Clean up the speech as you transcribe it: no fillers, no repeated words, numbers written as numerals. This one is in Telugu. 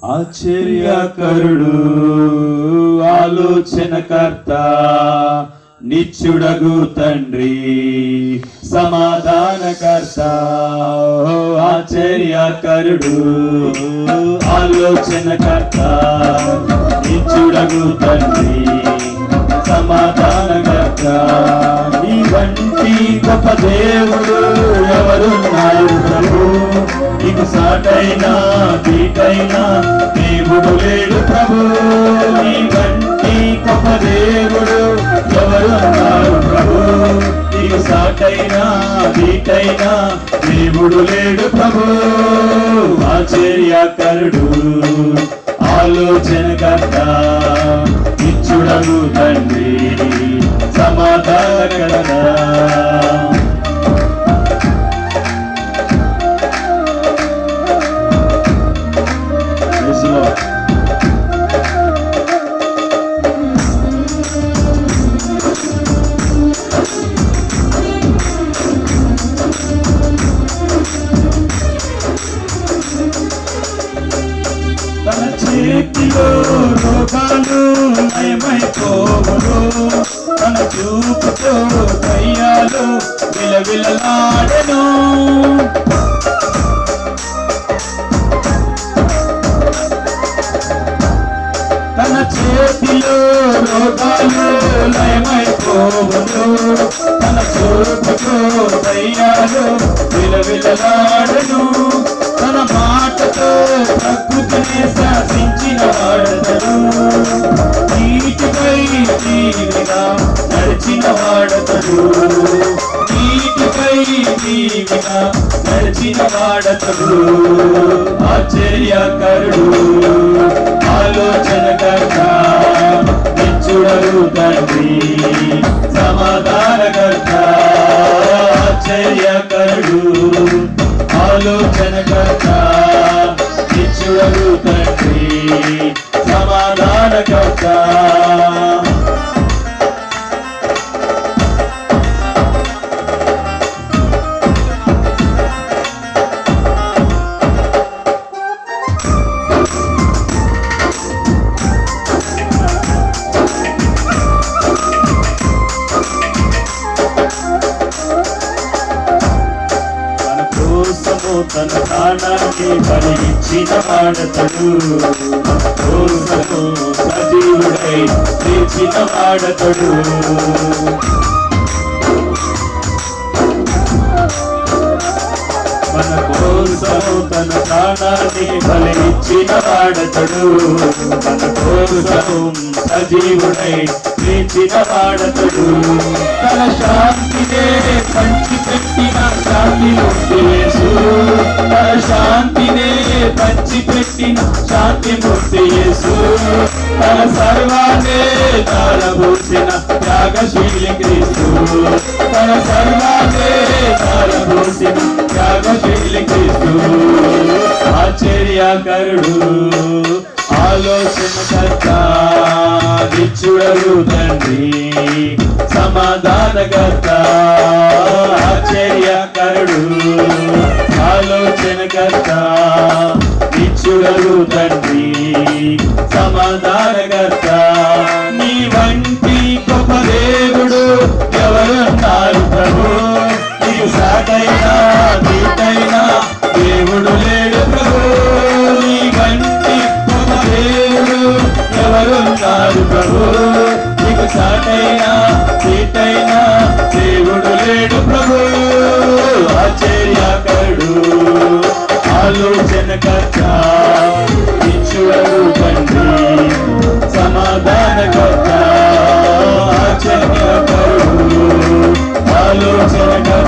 ఆశ్చర్యకరుడు, ఆలోచనకర్త, నిత్యుడగు తండ్రి, సమాధానకర్త. ఆశ్చర్యకరుడు, ఆలోచనకర్త, నిత్యుడగు తండ్రి, సమాధానకర్త. నీ వంటి గొప్ప దేవుడు ఎవరున్నారు ప్రభు? నీకు సాటైనా తీటైనా దేవుడు లేడు ప్రభు. నీ వంటి గొప్ప దేవుడు ఎవరున్నారు ప్రభు? నీకు సాటైనా తీటైనా దేవుడు లేడు ప్రభు. ఆశ్చర్యకరుడు, ఆలోచనకర్త, నిత్యుడగు తండ్రి, సమాధానకర్త. తన చేతిలో రోగాలు నయమైపోవును, తన చూపుతో దయ్యాలు విలవిలలాడెను. తన చేతిలో రోగాలు నయమైపోవును, తన చూపుతో దయ్యాలు విలవిలలాడెను. తన మాటతో ప్రకృతిని శాసించిన వాడతడు, నీటిపై నీవిగా నడిచిన వాడతడు, నీటిపై నీవిగా నడిచిన వాడతడు. ఆశ్చర్యకరుడు, ఆలోచనకర్త, నిత్యుడగు తండ్రి, సమాధానకర్త. ఆశ్చర్యకరుడు, ఆలోచనకర్త, నిత్యుడగు తండ్రి, సమాధానకర్త. తన ప్రాణాన్ని బలిచ్చిన వాడతడు, కోసము సజీవుడై లేచిన వాడతడు. మన కోసము తన ప్రాణాన్ని బలిచ్చిన వాడతడు, మన కోసము సజీవుడై లేచిన వాడతడు. తన శాంతినే పంచిపెట్టిన శాంతిమూర్తి యేసు, తన శాంతినే పంచిపెట్టిన శాంతిమూర్తి యేసు, తన సర్వాన్నే ధారపోసిన త్యాగశీలి క్రీస్తు, తన సర్వాన్నే ధారపోసిన త్యాగశీలి క్రీస్తు. ఆశ్చర్యకరుడు, ఆలోచనకర్త, నిత్యుడగు తండ్రి, సమాధానకర్త. ఆశ్చర్యకరుడు, ఆలోచనకర్త, నిత్యుడగు తండ్రి, సమాధానకర్త. నీ వంటి గొప్ప దేవుడు ఎవరున్నారు ప్రభు? నీకు సాటైనా తీటైనా దేవుడు లేడు ప్రభు. నీ వంటి గొప్ప దేవుడు ఎవరున్నారు ప్రభు? నీకు సాటైనా తీటైనా దేవుడు లేడు ప్రభు. ఆశ్చర్యకరుడు, ఆలోచనకర్త, నిత్యుడగు తండ్రి, సమాధానకర్త. ఆశ్చర్యకరుడు, ఆలోచనకర్త,